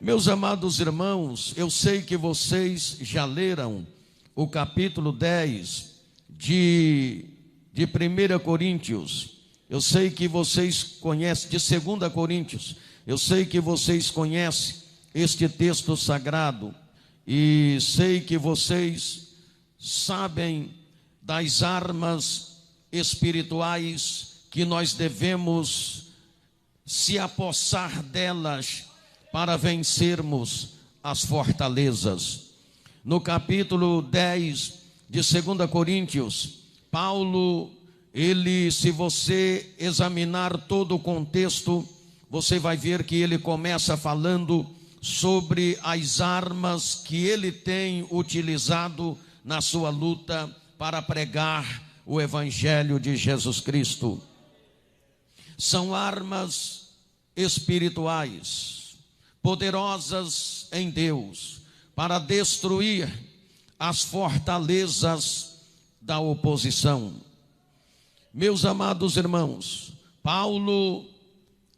Meus amados irmãos, eu sei que vocês já leram o capítulo 10 de 1 Coríntios. Eu sei que vocês conhecem, de 2 Coríntios. Eu sei que vocês conhecem este texto sagrado. E sei que vocês sabem das armas espirituais que nós devemos se apossar delas para vencermos as fortalezas. No capítulo 10 de 2 Coríntios, Paulo, se você examinar todo o contexto, você vai ver que ele começa falando sobre as armas que ele tem utilizado na sua luta para pregar o Evangelho de Jesus Cristo. São armas espirituais, poderosas em Deus, para destruir as fortalezas da oposição. Meus amados irmãos, Paulo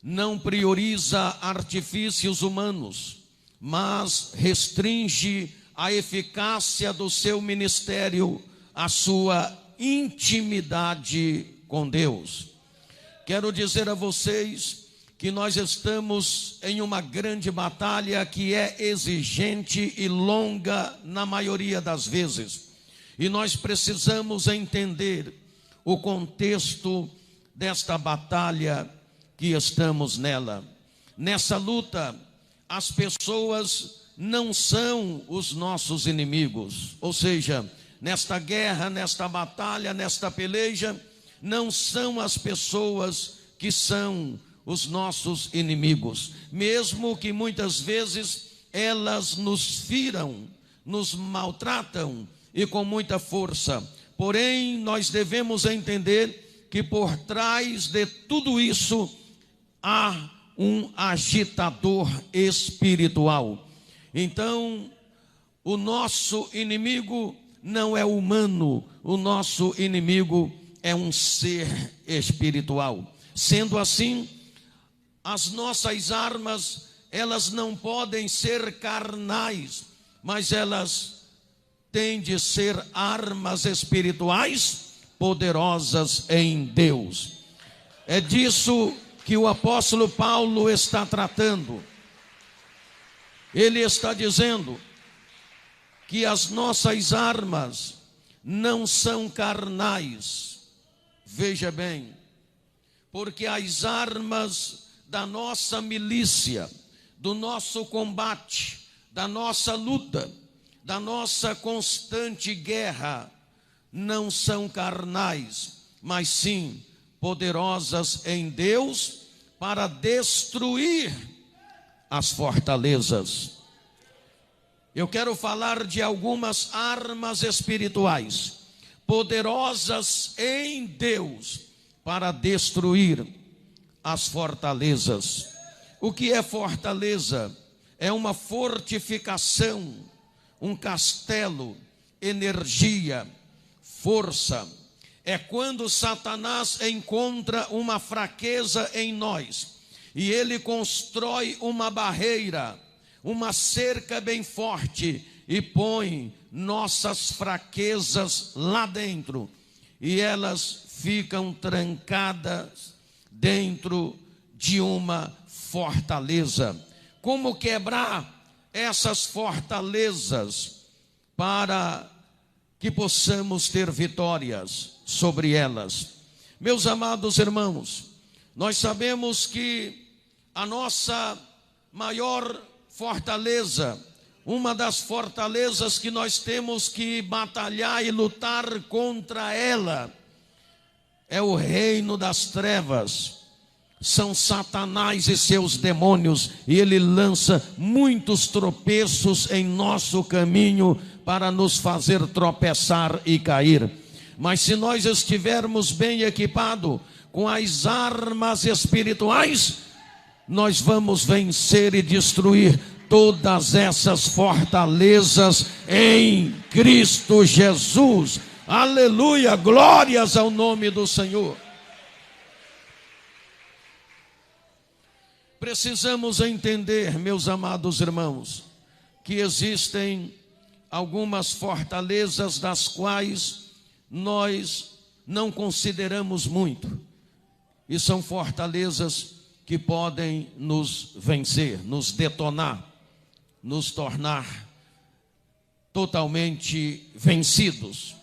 não prioriza artifícios humanos, mas restringe a eficácia do seu ministério à sua intimidade com Deus. Quero dizer a vocês que nós estamos em uma grande batalha que é exigente e longa na maioria das vezes. E nós precisamos entender o contexto desta batalha que estamos nela. Nessa luta, as pessoas não são os nossos inimigos. Ou seja, nesta guerra, nesta batalha, nesta peleja, não são as pessoas que são os nossos inimigos, mesmo que muitas vezes elas nos firam, nos maltratam e com muita força. Porém, nós devemos entender que por trás de tudo isso há um agitador espiritual. Então, o nosso inimigo não é humano, o nosso inimigo é um ser espiritual. Sendo assim, as nossas armas, elas não podem ser carnais, mas elas têm de ser armas espirituais poderosas em Deus. É disso que o apóstolo Paulo está tratando. Ele está dizendo que as nossas armas não são carnais. Veja bem, porque as armas da nossa milícia, do nosso combate, da nossa luta, da nossa constante guerra, não são carnais, mas sim poderosas em Deus para destruir as fortalezas. Eu quero falar de algumas armas espirituais poderosas em Deus para destruir as fortalezas. O que é fortaleza? É uma fortificação, um castelo, energia, força. É quando Satanás encontra uma fraqueza em nós e ele constrói uma barreira, uma cerca bem forte e põe nossas fraquezas lá dentro e elas ficam trancadas dentro de uma fortaleza. Como quebrar essas fortalezas para que possamos ter vitórias sobre elas? Meus amados irmãos, nós sabemos que a nossa maior fortaleza, uma das fortalezas que nós temos que batalhar e lutar contra ela, é o reino das trevas. São Satanás e seus demônios, e ele lança muitos tropeços em nosso caminho para nos fazer tropeçar e cair. Mas se nós estivermos bem equipados com as armas espirituais, nós vamos vencer e destruir todas essas fortalezas em Cristo Jesus. Aleluia, glórias ao nome do Senhor. Precisamos entender, meus amados irmãos, que existem algumas fortalezas das quais nós não consideramos muito, e são fortalezas que podem nos vencer, nos detonar, nos tornar totalmente vencidos,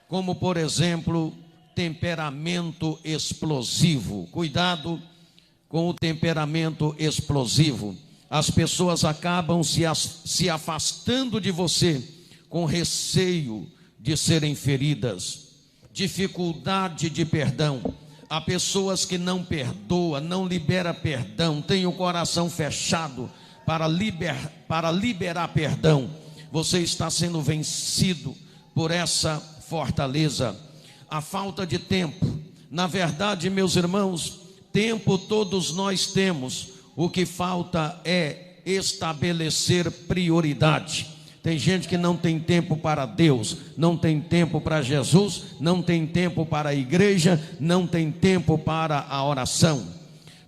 como por exemplo, temperamento explosivo. Cuidado com o temperamento explosivo. As pessoas acabam se afastando de você com receio de serem feridas, dificuldade de perdão. Há pessoas que não perdoam, não liberam perdão, têm o coração fechado para liberar perdão. Você está sendo vencido por essa fortaleza. A falta de tempo. Na verdade, meus irmãos, tempo todos nós temos. O que falta é estabelecer prioridade. Tem gente que não tem tempo para Deus, não tem tempo para Jesus, não tem tempo para a igreja, não tem tempo para a oração.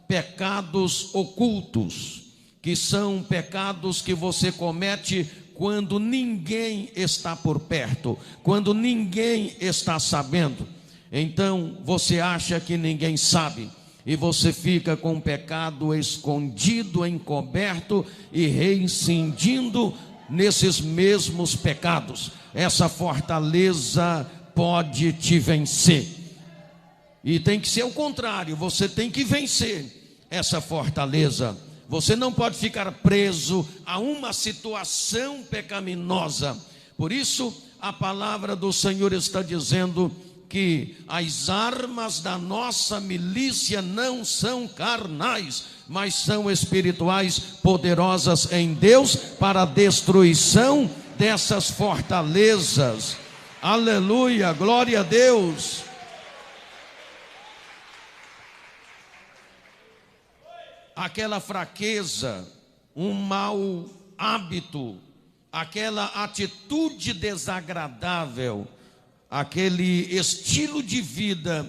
Pecados ocultos, que são pecados que você comete quando ninguém está por perto, quando ninguém está sabendo. Então você acha que ninguém sabe, e você fica com o pecado escondido, encoberto e reincidindo nesses mesmos pecados. Essa fortaleza pode te vencer, e tem que ser o contrário. Você tem que vencer essa fortaleza. Você não pode ficar preso a uma situação pecaminosa. Por isso a palavra do Senhor está dizendo que as armas da nossa milícia não são carnais, mas são espirituais, poderosas em Deus para a destruição dessas fortalezas. Aleluia, glória a Deus. Aquela fraqueza, um mau hábito, aquela atitude desagradável, aquele estilo de vida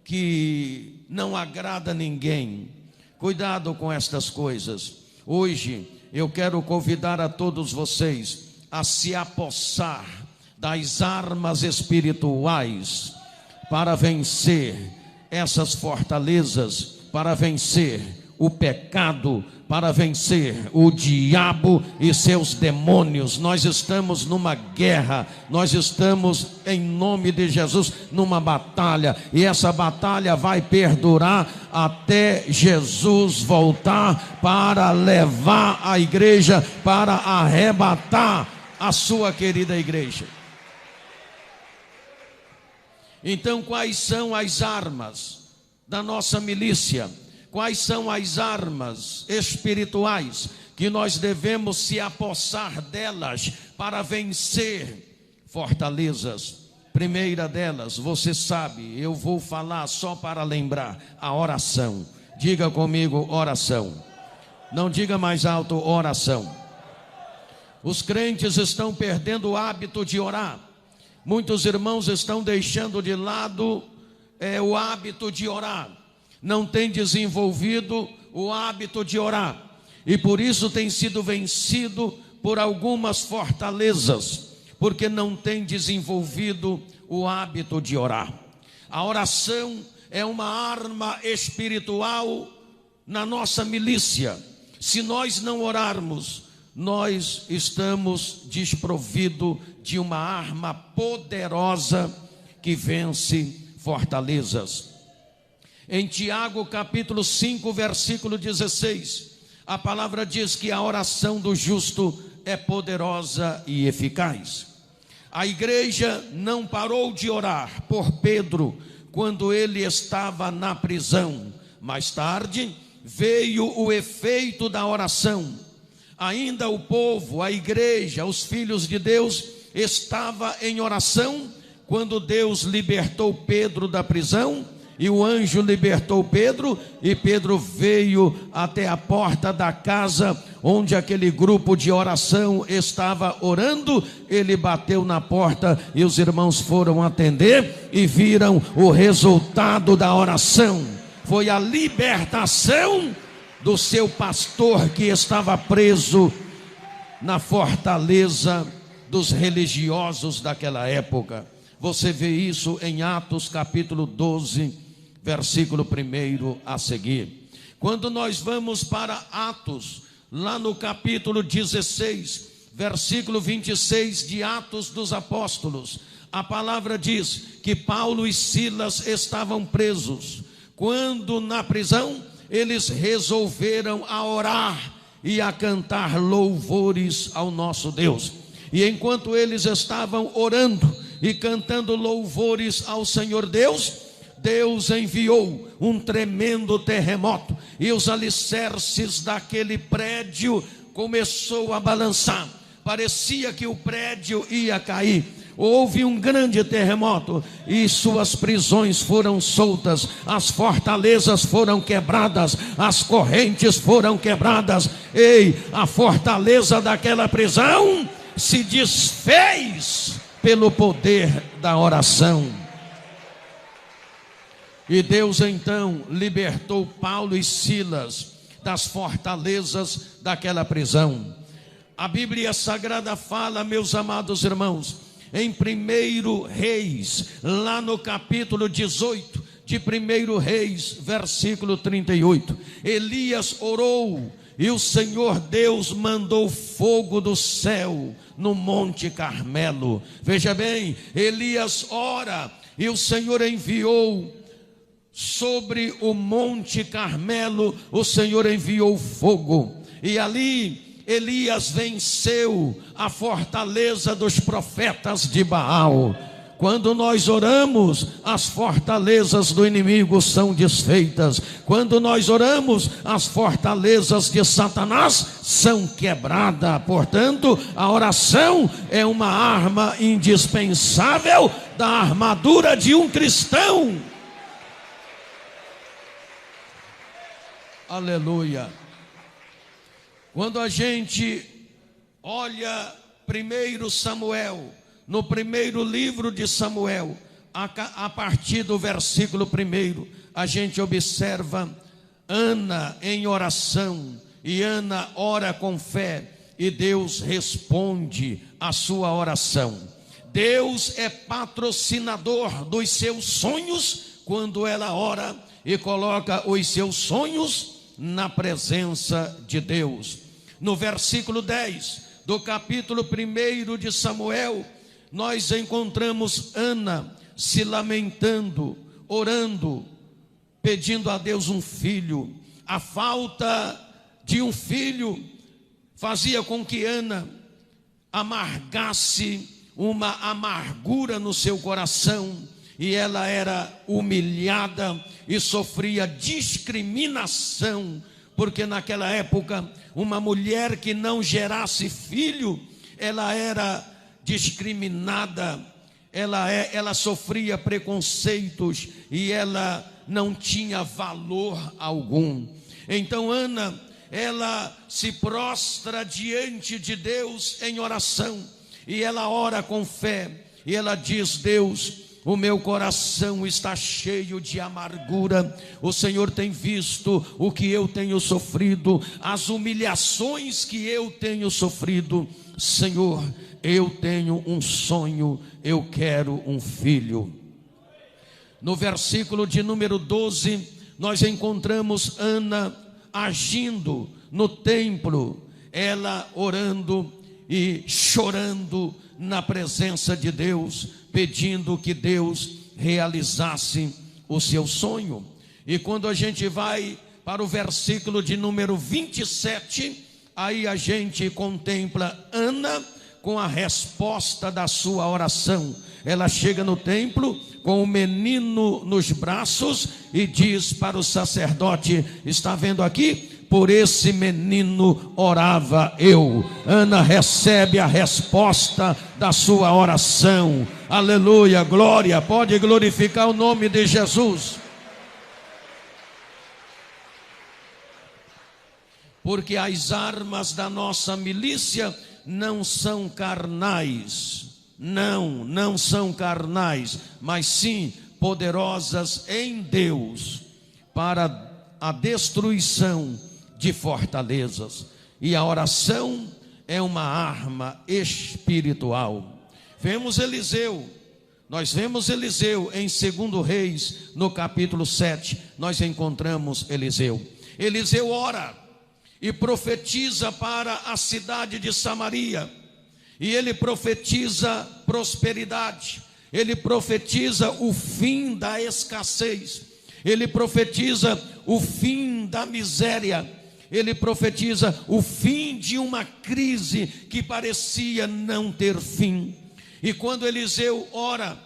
que não agrada a ninguém. Cuidado com estas coisas. Hoje eu quero convidar a todos vocês a se apossar das armas espirituais para vencer essas fortalezas, para vencer o pecado, para vencer o diabo e seus demônios. Nós estamos numa guerra, nós estamos em nome de Jesus numa batalha, e essa batalha vai perdurar até Jesus voltar para levar a igreja, para arrebatar a sua querida igreja. Então, quais são as armas da nossa milícia? Quais são as armas espirituais que nós devemos se apossar delas para vencer fortalezas? Primeira delas, você sabe, eu vou falar só para lembrar: a oração. Diga comigo, oração. Não diga mais alto, oração. Os crentes estão perdendo o hábito de orar. Muitos irmãos estão deixando de lado o hábito de orar. Não tem desenvolvido o hábito de orar, e por isso tem sido vencido por algumas fortalezas, porque não tem desenvolvido o hábito de orar. A oração é uma arma espiritual na nossa milícia. Se nós não orarmos, nós estamos desprovidos de uma arma poderosa que vence fortalezas. Em Tiago capítulo 5, versículo 16, a palavra diz que a oração do justo é poderosa e eficaz. A igreja não parou de orar por Pedro quando ele estava na prisão. Mais tarde veio o efeito da oração. Ainda o povo, a igreja, os filhos de Deus estava em oração quando Deus libertou Pedro da prisão. E o anjo libertou Pedro, e Pedro veio até a porta da casa onde aquele grupo de oração estava orando. Ele bateu na porta e os irmãos foram atender e viram o resultado da oração. Foi a libertação do seu pastor que estava preso na fortaleza dos religiosos daquela época. Você vê isso em Atos capítulo 12, versículo 1 a seguir. Quando nós vamos para Atos, lá no capítulo 16, versículo 26 de Atos dos Apóstolos, a palavra diz que Paulo e Silas estavam presos. Quando na prisão, eles resolveram a orar e a cantar louvores ao nosso Deus. E enquanto eles estavam orando e cantando louvores ao Senhor Deus, Deus enviou um tremendo terremoto, e os alicerces daquele prédio começou a balançar. Parecia que o prédio ia cair. Houve um grande terremoto e suas prisões foram soltas, as fortalezas foram quebradas, as correntes foram quebradas. Ei, a fortaleza daquela prisão se desfez pelo poder da oração. E Deus então libertou Paulo e Silas das fortalezas daquela prisão. A Bíblia Sagrada fala, meus amados irmãos, em 1 Reis, lá no capítulo 18 de 1 Reis, versículo 38, Elias orou e o Senhor Deus mandou fogo do céu no Monte Carmelo. Veja bem, Elias ora e o Senhor enviou sobre o Monte Carmelo, o Senhor enviou fogo, e ali Elias venceu a fortaleza dos profetas de Baal. Quando nós oramos, as fortalezas do inimigo são desfeitas. Quando nós oramos, as fortalezas de Satanás são quebradas. Portanto, a oração é uma arma indispensável da armadura de um cristão. Aleluia. Quando a gente olha 1 Samuel, no primeiro livro de Samuel, a partir do versículo 1, a gente observa Ana em oração, e Ana ora com fé, e Deus responde a sua oração. Deus é patrocinador dos seus sonhos quando ela ora e coloca os seus sonhos na presença de Deus. No versículo 10 do capítulo 1 de Samuel, nós encontramos Ana se lamentando, orando, pedindo a Deus um filho. A falta de um filho fazia com que Ana amargasse uma amargura no seu coração, e ela era humilhada e sofria discriminação, porque naquela época uma mulher que não gerasse filho, ela era discriminada, ela sofria preconceitos e ela não tinha valor algum. Então Ana, ela se prostra diante de Deus em oração, e ela ora com fé, e ela diz: Deus, o meu coração está cheio de amargura. O Senhor tem visto o que eu tenho sofrido, as humilhações que eu tenho sofrido. Senhor, eu tenho um sonho, eu quero um filho. No versículo de número 12, nós encontramos Ana agindo no templo, ela orando e chorando na presença de Deus, pedindo que Deus realizasse o seu sonho. E quando a gente vai para o versículo de número 27, aí a gente contempla Ana com a resposta da sua oração. Ela chega no templo com o menino nos braços e diz para o sacerdote: está vendo aqui? Por esse menino orava eu. Ana recebe a resposta da sua oração. Aleluia, glória, pode glorificar o nome de Jesus. Porque as armas da nossa milícia não são carnais, não são carnais, mas sim poderosas em Deus para a destruição de fortalezas. E a oração é uma arma espiritual. Nós vemos Eliseu em 2 Reis, no capítulo 7, nós encontramos Eliseu. Eliseu ora e profetiza para a cidade de Samaria, e ele profetiza prosperidade, ele profetiza o fim da escassez, ele profetiza o fim da miséria, ele profetiza o fim de uma crise que parecia não ter fim. E quando Eliseu ora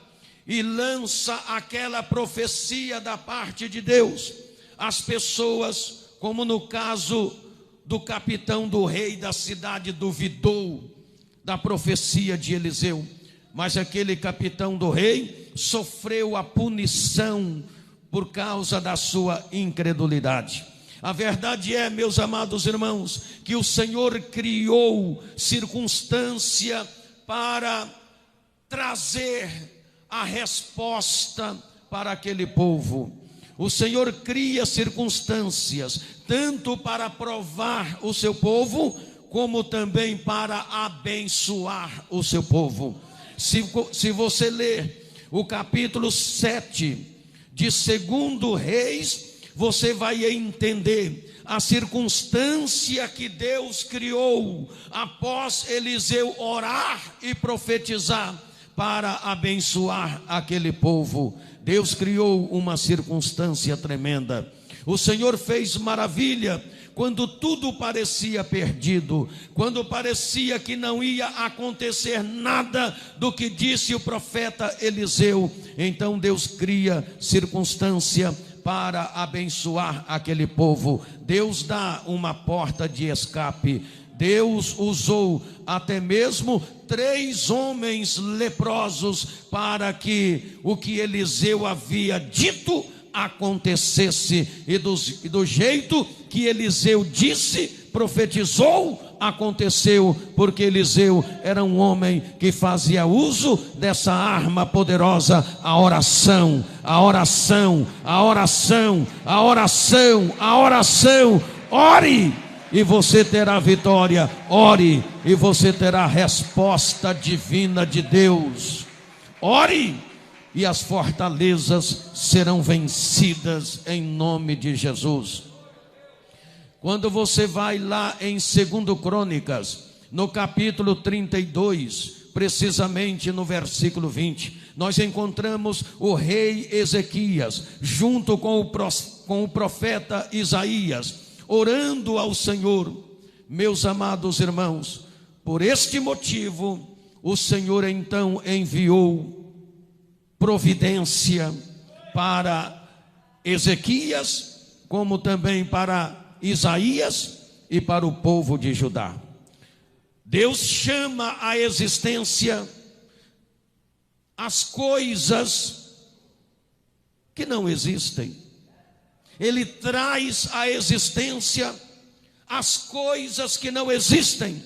e lança aquela profecia da parte de Deus, as pessoas, como no caso do capitão do rei da cidade, duvidou da profecia de Eliseu, mas aquele capitão do rei sofreu a punição por causa da sua incredulidade. A verdade é, meus amados irmãos, que o Senhor criou circunstância para trazer a resposta para aquele povo. O Senhor cria circunstâncias, tanto para provar o seu povo, como também para abençoar o seu povo. Se você ler o capítulo 7 de 2 Reis, você vai entender a circunstância que Deus criou após Eliseu orar e profetizar para abençoar aquele povo. Deus criou uma circunstância tremenda. O Senhor fez maravilha quando tudo parecia perdido, quando parecia que não ia acontecer nada do que disse o profeta Eliseu. Então Deus cria circunstância para abençoar aquele povo. Deus dá uma porta de escape. Deus usou até mesmo 3 homens leprosos para que o que Eliseu havia dito acontecesse, e do jeito que Eliseu disse, profetizou, aconteceu, porque Eliseu era um homem que fazia uso dessa arma poderosa, a oração, a oração, a oração, a oração, a oração. Ore e você terá vitória, ore e você terá resposta divina de Deus. Ore e as fortalezas serão vencidas em nome de Jesus. Quando você vai lá em 2 Crônicas, no capítulo 32, precisamente no versículo 20, nós encontramos o rei Ezequias, junto com o profeta Isaías, orando ao Senhor. Meus amados irmãos, por este motivo, o Senhor então enviou providência para Ezequias, como também para Isaías e para o povo de Judá. Deus chama à existência as coisas que não existem. Ele traz à existência as coisas que não existem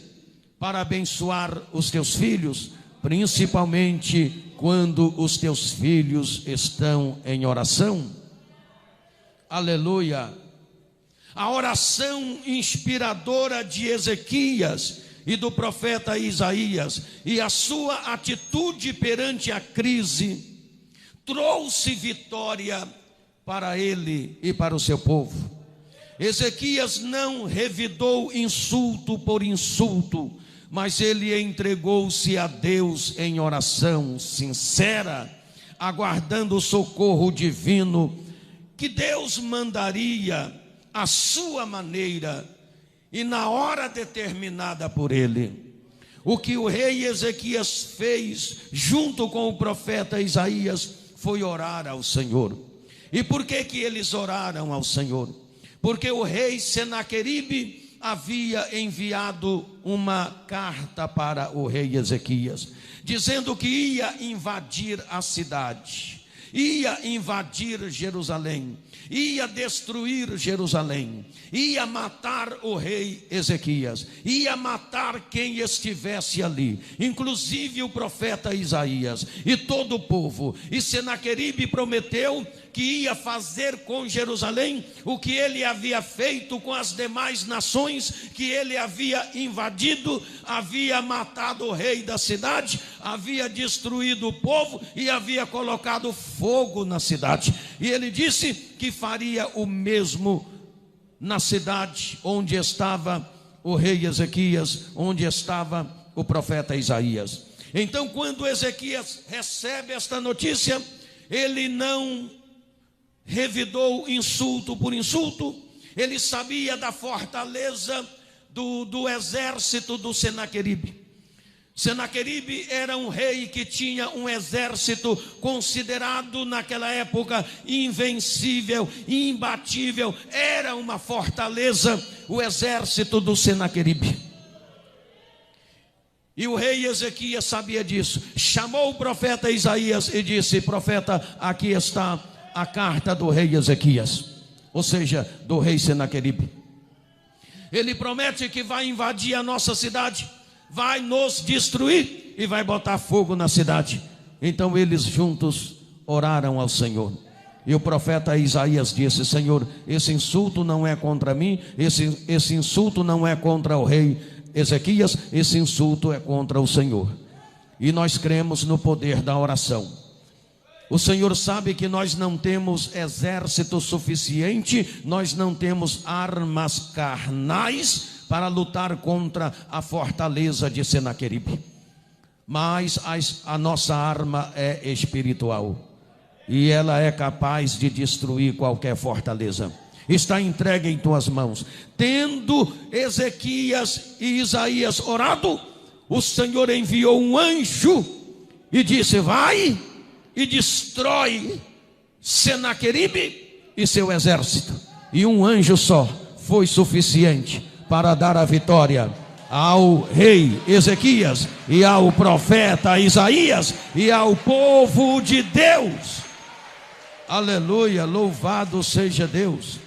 para abençoar os teus filhos, principalmente quando os teus filhos estão em oração. Aleluia. A oração inspiradora de Ezequias e do profeta Isaías e a sua atitude perante a crise trouxe vitória para ele e para o seu povo. Ezequias não revidou insulto por insulto, mas ele entregou-se a Deus em oração sincera, aguardando o socorro divino que Deus mandaria à sua maneira e na hora determinada por ele. O que o rei Ezequias fez junto com o profeta Isaías foi orar ao Senhor. E por que eles oraram ao Senhor? Porque o rei Senaqueribe havia enviado uma carta para o rei Ezequias, dizendo que ia invadir a cidade, ia invadir Jerusalém, ia destruir Jerusalém, ia matar o rei Ezequias, ia matar quem estivesse ali, inclusive o profeta Isaías e todo o povo. E Senaqueribe prometeu que ia fazer com Jerusalém o que ele havia feito com as demais nações que ele havia invadido, havia matado o rei da cidade, havia destruído o povo e havia colocado fogo na cidade. E ele disse que faria o mesmo na cidade onde estava o rei Ezequias, onde estava o profeta Isaías. Então, quando Ezequias recebe esta notícia, ele não revidou insulto por insulto. Ele sabia da fortaleza do exército do Senaqueribe. Senaqueribe era um rei que tinha um exército considerado naquela época invencível, imbatível. Era uma fortaleza o exército do Senaqueribe. E o rei Ezequias sabia disso. Chamou o profeta Isaías e disse: profeta, aqui está a carta do rei Ezequias, ou seja, do rei Senaqueribe. Ele promete que vai invadir a nossa cidade, vai nos destruir e vai botar fogo na cidade. Então eles juntos oraram ao Senhor. E o profeta Isaías disse: Senhor, esse insulto não é contra mim, esse insulto não é contra o rei Ezequias, esse insulto é contra o Senhor. E nós cremos no poder da oração. O Senhor sabe que nós não temos exército suficiente, nós não temos armas carnais para lutar contra a fortaleza de Senaqueribe. Mas a nossa arma é espiritual, e ela é capaz de destruir qualquer fortaleza. Está entregue em tuas mãos. Tendo Ezequias e Isaías orado, o Senhor enviou um anjo e disse: vai e destrói Senaqueribe e seu exército. E um anjo só foi suficiente para dar a vitória ao rei Ezequias e ao profeta Isaías e ao povo de Deus. Aleluia, louvado seja Deus.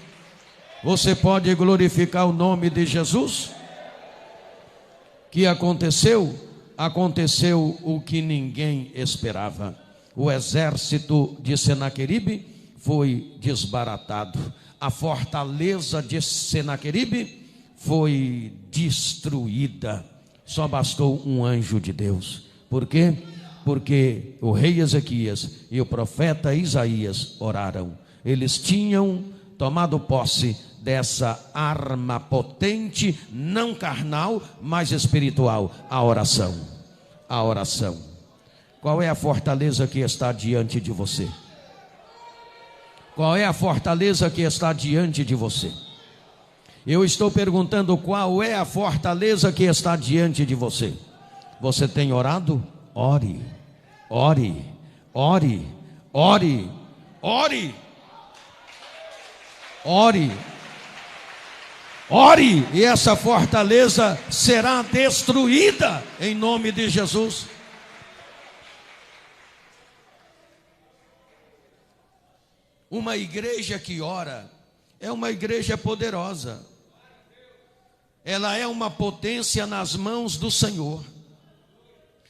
Você pode glorificar o nome de Jesus? Que aconteceu? Aconteceu o que ninguém esperava. O exército de Senaqueribe foi desbaratado. A fortaleza de Senaqueribe foi destruída. Só bastou um anjo de Deus. Por quê? Porque o rei Ezequias e o profeta Isaías oraram. Eles tinham tomado posse dessa arma potente, não carnal, mas espiritual, a oração. A oração. Qual é a fortaleza que está diante de você? Qual é a fortaleza que está diante de você? Eu estou perguntando: qual é a fortaleza que está diante de você? Você tem orado? Ore, ore, ore, ore, ore, ore, ore, e essa fortaleza será destruída em nome de Jesus. Uma igreja que ora é uma igreja poderosa. Ela é uma potência nas mãos do Senhor.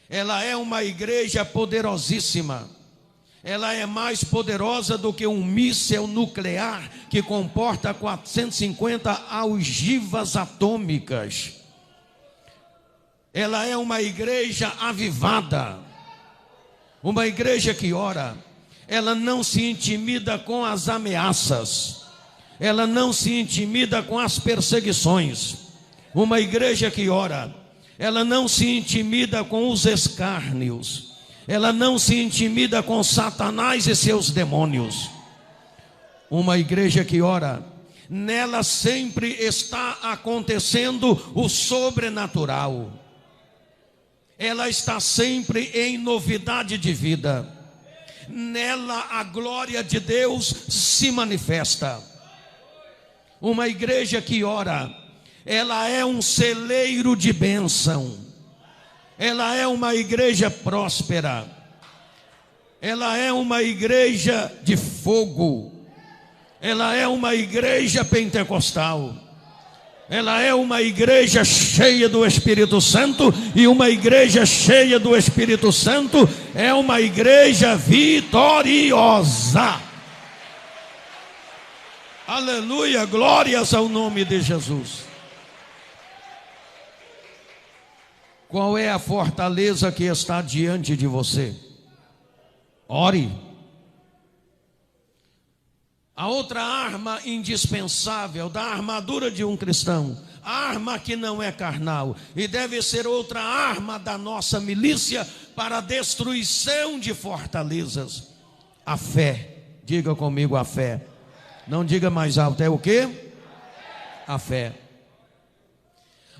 Ela é uma igreja poderosíssima. Ela é mais poderosa do que um míssil nuclear que comporta 450 ogivas atômicas. Ela é uma igreja avivada. Uma igreja que ora, ela não se intimida com as ameaças, ela não se intimida com as perseguições. Uma igreja que ora, ela não se intimida com os escárnios, ela não se intimida com Satanás e seus demônios. Uma igreja que ora, nela sempre está acontecendo o sobrenatural. Ela está sempre em novidade de vida. Nela a glória de Deus se manifesta. Uma igreja que ora, ela é um celeiro de bênção. Ela é uma igreja próspera. Ela é uma igreja de fogo. Ela é uma igreja pentecostal. Ela é uma igreja cheia do Espírito Santo, e uma igreja cheia do Espírito Santo é uma igreja vitoriosa. Aleluia, glórias ao nome de Jesus. Qual é a fortaleza que está diante de você? Ore. A outra arma indispensável da armadura de um cristão, a arma que não é carnal, e deve ser outra arma da nossa milícia para a destruição de fortalezas, a fé. Diga comigo, a fé. Não diga mais alto, é o quê? A fé.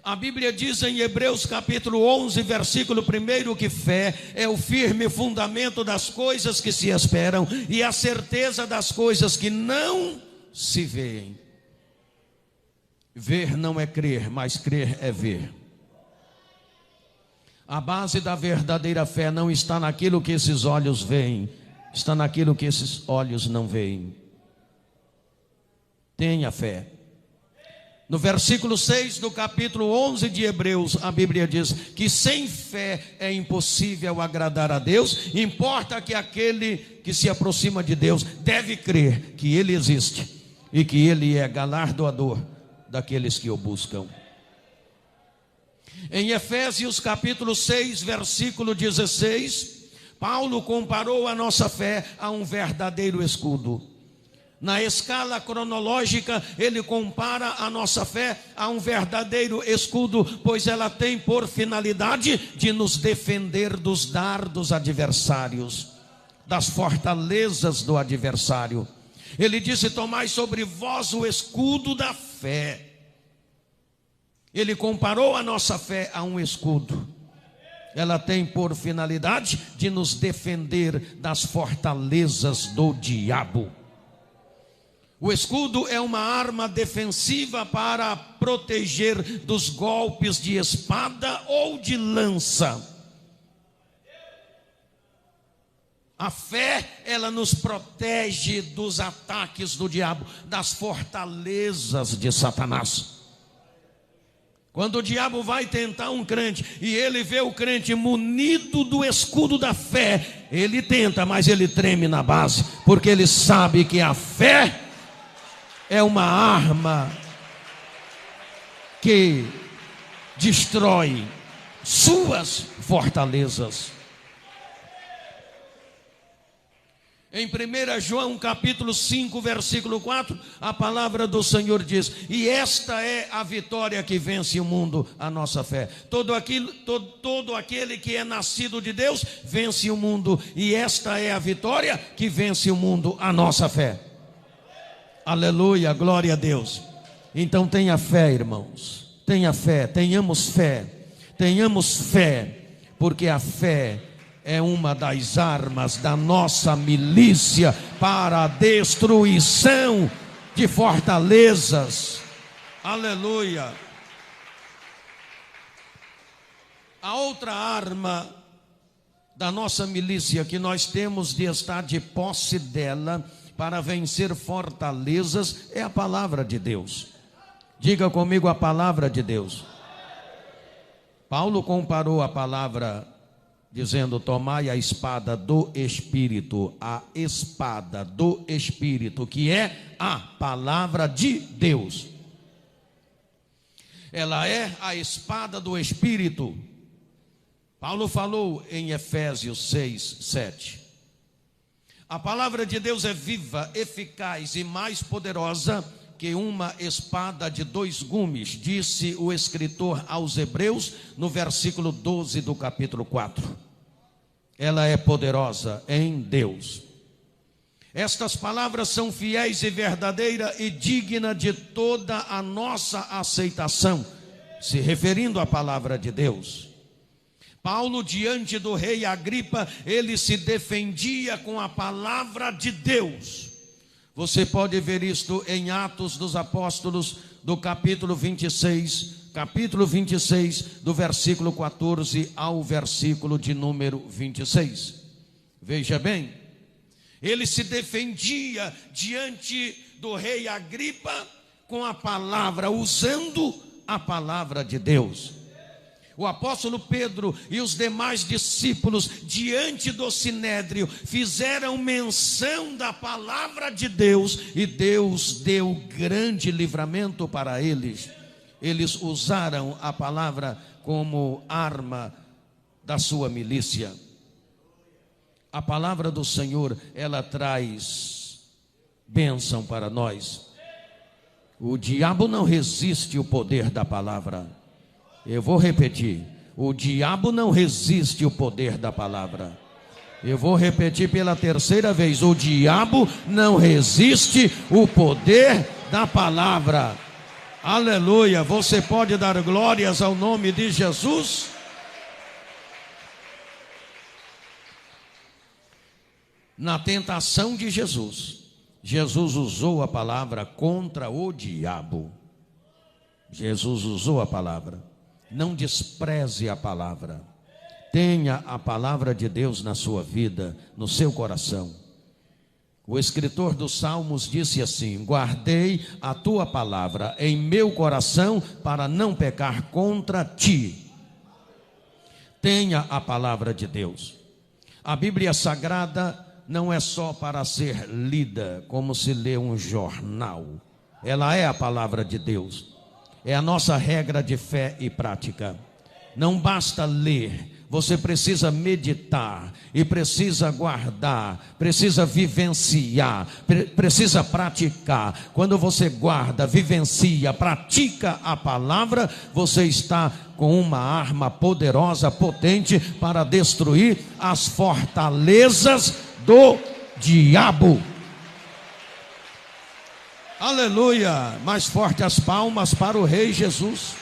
A Bíblia diz em Hebreus capítulo 11, versículo 1, que fé é o firme fundamento das coisas que se esperam e a certeza das coisas que não se veem. Ver não é crer, mas crer é ver. A base da verdadeira fé não está naquilo que esses olhos veem, está naquilo que esses olhos não veem. Tenha fé. No versículo 6 do capítulo 11 de Hebreus, a Bíblia diz que sem fé é impossível agradar a Deus. Importa que aquele que se aproxima de Deus deve crer que Ele existe e que Ele é galardoador daqueles que o buscam. Em Efésios capítulo 6, versículo 16, Paulo comparou a nossa fé a um verdadeiro escudo. Na escala cronológica, ele compara a nossa fé a um verdadeiro escudo, pois ela tem por finalidade de nos defender dos dardos adversários, das fortalezas do adversário. Ele disse: tomai sobre vós o escudo da fé. Ele comparou a nossa fé a um escudo. Ela tem por finalidade de nos defender das fortalezas do diabo. O escudo é uma arma defensiva para proteger dos golpes de espada ou de lança. A fé, ela nos protege dos ataques do diabo, das fortalezas de Satanás. Quando o diabo vai tentar um crente e ele vê o crente munido do escudo da fé, ele tenta, mas ele treme na base, porque ele sabe que a fé é uma arma que destrói suas fortalezas. Em 1 João capítulo 5, versículo 4, a palavra do Senhor diz: e esta é a vitória que vence o mundo, a nossa fé. Todo aquele que é nascido de Deus vence o mundo, e esta é a vitória que vence o mundo, a nossa fé. Aleluia, glória a Deus. Então tenha fé, irmãos. Tenha fé, tenhamos fé. Tenhamos fé, porque a fé é uma das armas da nossa milícia para a destruição de fortalezas. Aleluia. A outra arma da nossa milícia que nós temos de estar de posse dela para vencer fortalezas é a palavra de Deus. Diga comigo, a palavra de Deus. Paulo comparou a palavra dizendo: tomai a espada do Espírito, a espada do Espírito, que é a palavra de Deus. Ela é a espada do Espírito. Paulo falou em Efésios 6, 7. A palavra de Deus é viva, eficaz e mais poderosa que uma espada de dois gumes, disse o escritor aos Hebreus no versículo 12 do capítulo 4. Ela é poderosa em Deus. Estas palavras são fiéis e verdadeiras e dignas de toda a nossa aceitação, se referindo à palavra de Deus. Paulo, diante do rei Agripa, ele se defendia com a palavra de Deus. Você pode ver isto em Atos dos Apóstolos, do capítulo 26, do versículo 14 ao versículo de número 26. Veja bem, ele se defendia diante do rei Agripa com a palavra, usando a palavra de Deus. O apóstolo Pedro e os demais discípulos, diante do sinédrio, fizeram menção da palavra de Deus, e Deus deu grande livramento para eles. Eles usaram a palavra como arma da sua milícia. A palavra do Senhor, ela traz bênção para nós. O diabo não resiste ao poder da palavra. Eu vou repetir: o diabo não resiste ao poder da palavra. Eu vou repetir pela terceira vez: o diabo não resiste ao poder da palavra. Aleluia! Você pode dar glórias ao nome de Jesus? Na tentação de Jesus, Jesus usou a palavra contra o diabo. Jesus usou a palavra. Não despreze a palavra. Tenha a palavra de Deus na sua vida, no seu coração. O escritor dos Salmos disse assim: guardei a tua palavra em meu coração para não pecar contra ti. Tenha a palavra de Deus. A Bíblia Sagrada não é só para ser lida como se lê um jornal. Ela é a palavra de Deus. É a nossa regra de fé e prática. Não basta ler, você precisa meditar e precisa guardar, precisa vivenciar, precisa praticar. Quando você guarda, vivencia, pratica a palavra, você está com uma arma poderosa, potente para destruir as fortalezas do diabo. Aleluia! Mais forte as palmas para o Rei Jesus.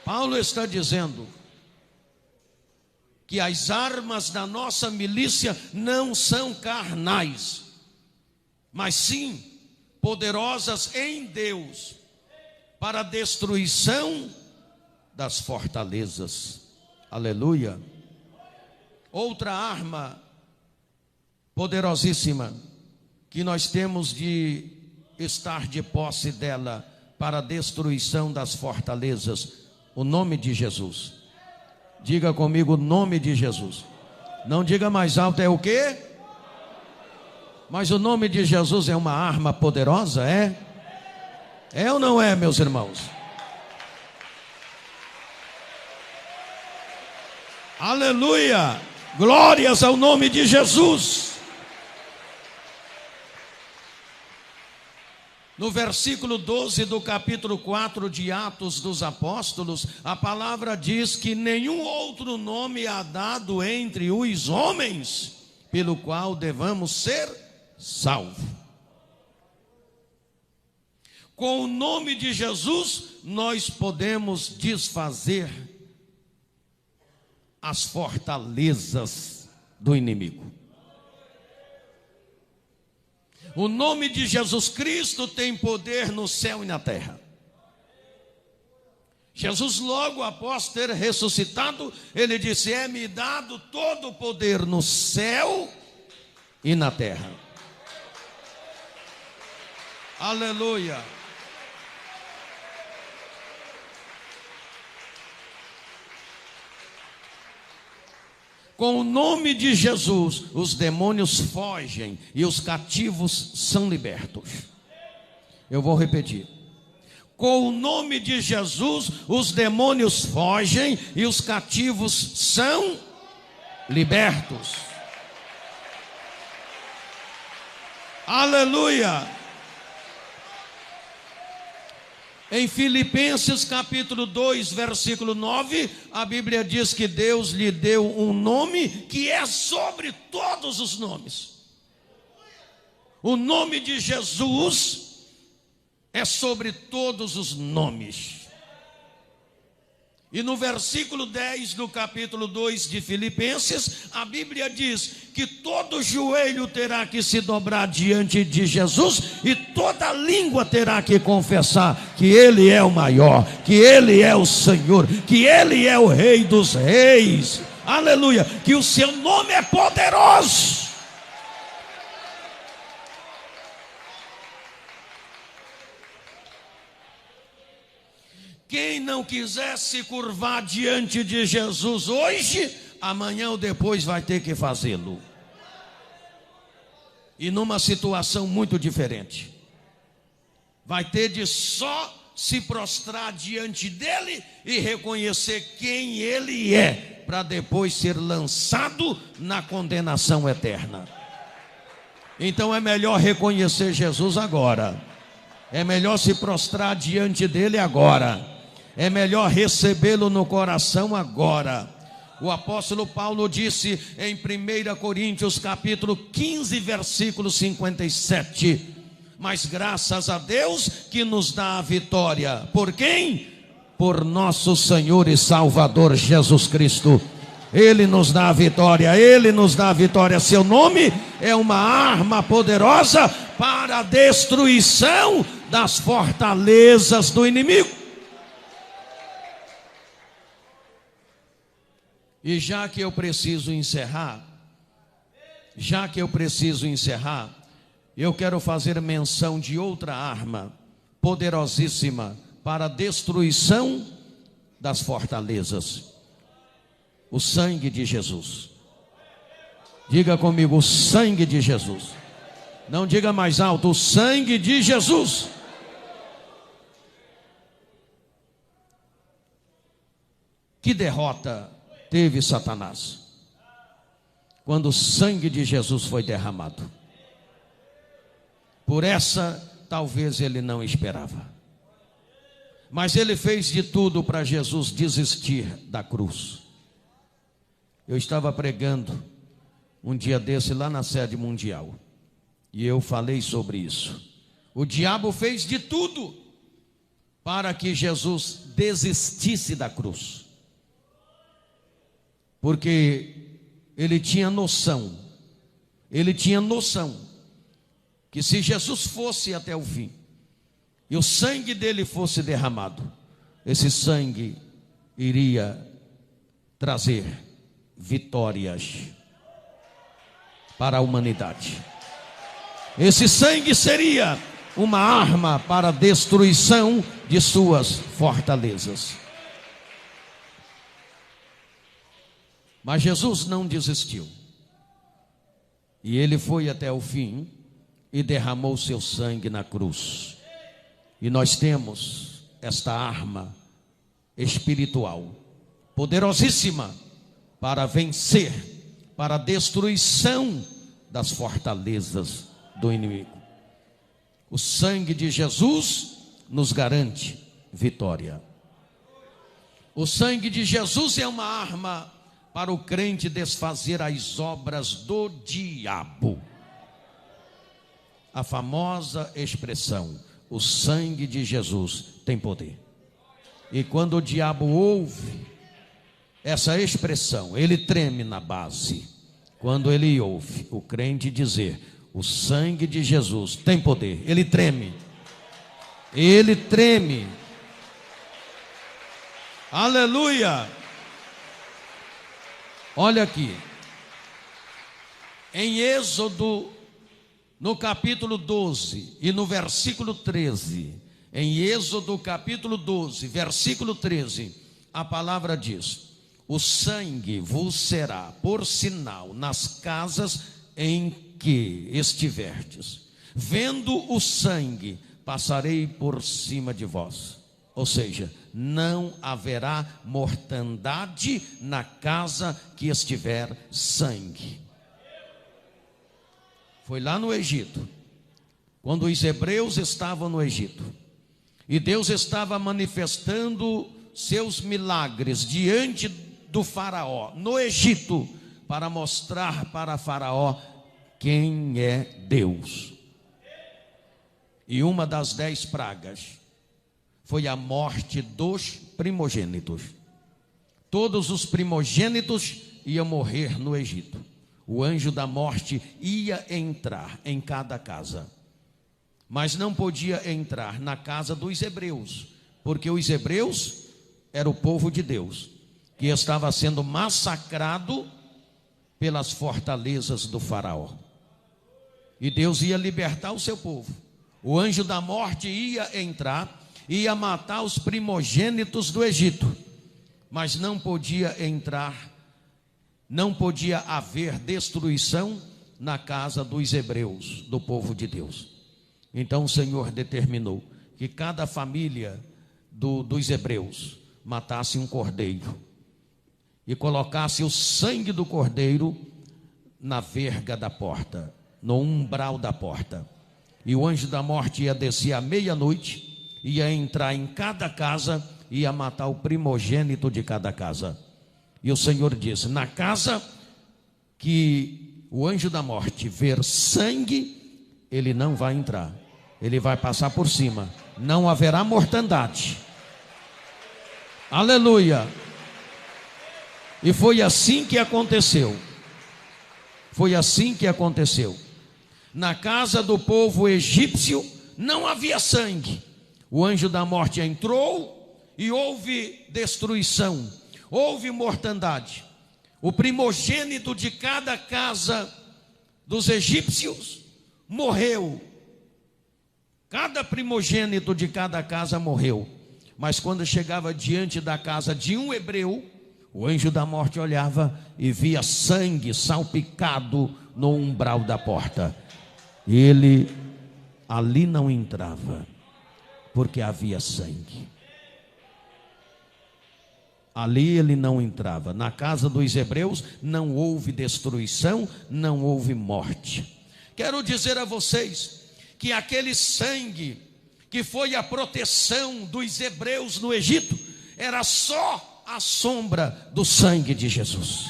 Paulo está dizendo que as armas da nossa milícia não são carnais, mas sim poderosas em Deus para a destruição das fortalezas. Aleluia! Outra arma poderosíssima que nós temos de estar de posse dela para a destruição das fortalezas: o nome de Jesus. Diga comigo: o nome de Jesus. Não diga mais alto, é o quê? Mas o nome de Jesus é uma arma poderosa, é? É ou não é, meus irmãos? Aleluia! Glórias ao nome de Jesus. No versículo 12 do capítulo 4 de Atos dos Apóstolos, a palavra diz que nenhum outro nome há dado entre os homens pelo qual devamos ser salvos. Com o nome de Jesus, nós podemos desfazer as fortalezas do inimigo. O nome de Jesus Cristo tem poder no céu e na terra. Jesus, logo após ter ressuscitado, ele disse: é-me dado todo o poder no céu e na terra. Aleluia. Com o nome de Jesus, os demônios fogem e os cativos são libertos. Eu vou repetir. Com o nome de Jesus, os demônios fogem e os cativos são libertos. Aleluia! Em Filipenses capítulo 2, versículo 9, a Bíblia diz que Deus lhe deu um nome que é sobre todos os nomes. O nome de Jesus é sobre todos os nomes. E no versículo 10 do capítulo 2 de Filipenses, a Bíblia diz que todo joelho terá que se dobrar diante de Jesus e toda língua terá que confessar que Ele é o maior, que Ele é o Senhor, que Ele é o Rei dos Reis. Aleluia! Que o seu nome é poderoso. Quem não quiser se curvar diante de Jesus hoje, amanhã ou depois vai ter que fazê-lo. E numa situação muito diferente. Vai ter de só se prostrar diante dele e reconhecer quem ele é, para depois ser lançado na condenação eterna. Então é melhor reconhecer Jesus agora. É melhor se prostrar diante dele agora. É melhor recebê-lo no coração agora. O apóstolo Paulo disse em 1 Coríntios capítulo 15, versículo 57: mas graças a Deus que nos dá a vitória. Por quem? Por nosso Senhor e Salvador Jesus Cristo. Ele nos dá a vitória, Ele nos dá a vitória. Seu nome é uma arma poderosa para a destruição das fortalezas do inimigo. E já que eu preciso encerrar, eu quero fazer menção de outra arma poderosíssima para a destruição das fortalezas: o sangue de Jesus. Diga comigo: o sangue de Jesus. Não diga mais alto: o sangue de Jesus. Que derrota teve Satanás quando o sangue de Jesus foi derramado? Por essa, talvez ele não esperava. Mas ele fez de tudo para Jesus desistir da cruz. Eu estava pregando um dia desse lá na sede mundial, e eu falei sobre isso. O diabo fez de tudo para que Jesus desistisse da cruz, porque ele tinha noção que se Jesus fosse até o fim e o sangue dele fosse derramado, esse sangue iria trazer vitórias para a humanidade. Esse sangue seria uma arma para a destruição de suas fortalezas. Mas Jesus não desistiu, e ele foi até o fim e derramou seu sangue na cruz. E nós temos esta arma espiritual poderosíssima para vencer, para a destruição das fortalezas do inimigo. O sangue de Jesus nos garante vitória. O sangue de Jesus é uma arma para o crente desfazer as obras do diabo. A famosa expressão: o sangue de Jesus tem poder. E quando o diabo ouve essa expressão, ele treme na base. Quando ele ouve o crente dizer: o sangue de Jesus tem poder, ele treme. Ele treme. Aleluia! Olha aqui, em Êxodo, no capítulo 12 e no versículo 13, em Êxodo capítulo 12, versículo 13, a palavra diz: o sangue vos será por sinal nas casas em que estiverdes. Vendo o sangue, passarei por cima de vós. Ou seja, não haverá mortandade na casa que estiver sangue. Foi lá no Egito, quando os hebreus estavam no Egito, e Deus estava manifestando seus milagres diante do faraó, no Egito, para mostrar para faraó quem é Deus. E uma das 10 pragas foi a morte dos primogênitos. Todos os primogênitos iam morrer no Egito. O anjo da morte ia entrar em cada casa, mas não podia entrar na casa dos hebreus, porque os hebreus eram o povo de Deus, que estava sendo massacrado pelas fortalezas do faraó. E Deus ia libertar o seu povo. O anjo da morte ia entrar, ia matar os primogênitos do Egito, mas não podia entrar, não podia haver destruição na casa dos hebreus, do povo de Deus. Então o Senhor determinou que cada família dos hebreus matasse um cordeiro e colocasse o sangue do cordeiro na verga da porta, no umbral da porta. E o anjo da morte ia descer à meia-noite, ia entrar em cada casa e ia matar o primogênito de cada casa. E o Senhor disse: na casa que o anjo da morte ver sangue, ele não vai entrar, ele vai passar por cima, não haverá mortandade. Aleluia! E foi assim que aconteceu. Foi assim que aconteceu. Na casa do povo egípcio não havia sangue. O anjo da morte entrou e houve destruição, houve mortandade. O primogênito de cada casa dos egípcios morreu. Cada primogênito de cada casa morreu. Mas quando chegava diante da casa de um hebreu, o anjo da morte olhava e via sangue salpicado no umbral da porta. Ele ali não entrava, porque havia sangue. Ali ele não entrava. Na casa dos hebreus não houve destruição, não houve morte. Quero dizer a vocês que aquele sangue que foi a proteção dos hebreus no Egito era só a sombra do sangue de Jesus.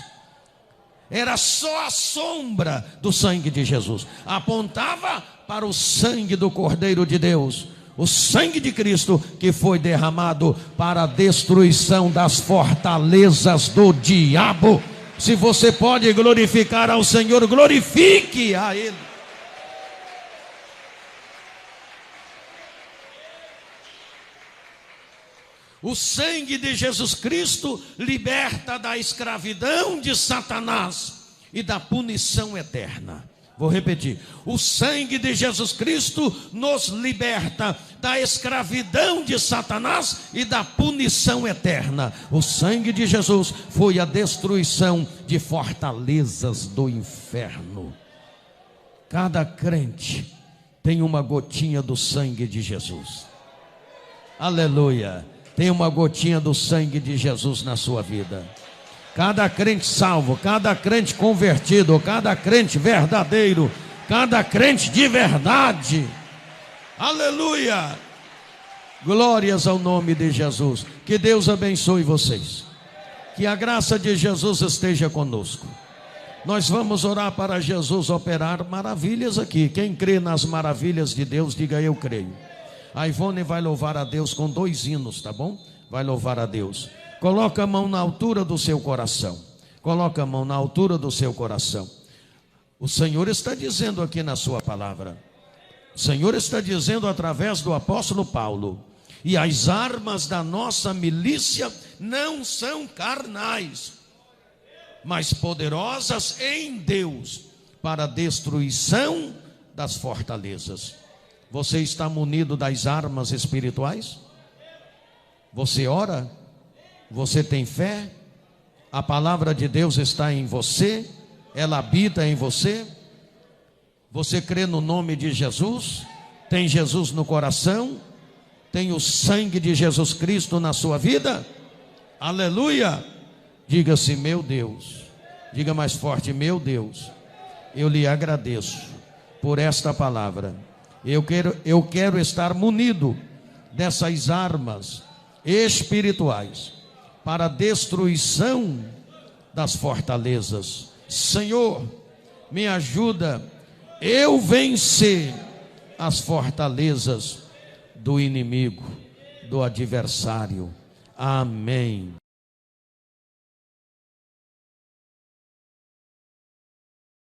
Era só a sombra do sangue de Jesus. Apontava para o sangue do Cordeiro de Deus, o sangue de Cristo que foi derramado para a destruição das fortalezas do diabo. Se você pode glorificar ao Senhor, glorifique a Ele. O sangue de Jesus Cristo liberta da escravidão de Satanás e da punição eterna. Vou repetir: o sangue de Jesus Cristo nos liberta da escravidão de Satanás e da punição eterna. O sangue de Jesus foi a destruição de fortalezas do inferno. Cada crente tem uma gotinha do sangue de Jesus. Aleluia! Tem uma gotinha do sangue de Jesus na sua vida. Cada crente salvo, cada crente convertido, cada crente verdadeiro, cada crente de verdade. Aleluia! Glórias ao nome de Jesus. Que Deus abençoe vocês. Que a graça de Jesus esteja conosco. Nós vamos orar para Jesus operar maravilhas aqui. Quem crê nas maravilhas de Deus, diga: eu creio. A Ivone vai louvar a Deus com 2 hinos, tá bom? Vai louvar a Deus. Coloca a mão na altura do seu coração. Coloca a mão na altura do seu coração. O Senhor está dizendo aqui na sua palavra. O Senhor está dizendo através do apóstolo Paulo: e as armas da nossa milícia não são carnais, mas poderosas em Deus para a destruição das fortalezas. Você está munido das armas espirituais? Você ora? Você tem fé? A palavra de Deus está em você? Ela habita em você? Você crê no nome de Jesus? Tem Jesus no coração? Tem o sangue de Jesus Cristo na sua vida? Aleluia! Diga-se: meu Deus. Diga mais forte: meu Deus, eu lhe agradeço por esta palavra. Eu quero estar munido dessas armas espirituais para a destruição das fortalezas. Senhor, me ajuda eu vencer as fortalezas do inimigo, do adversário. Amém.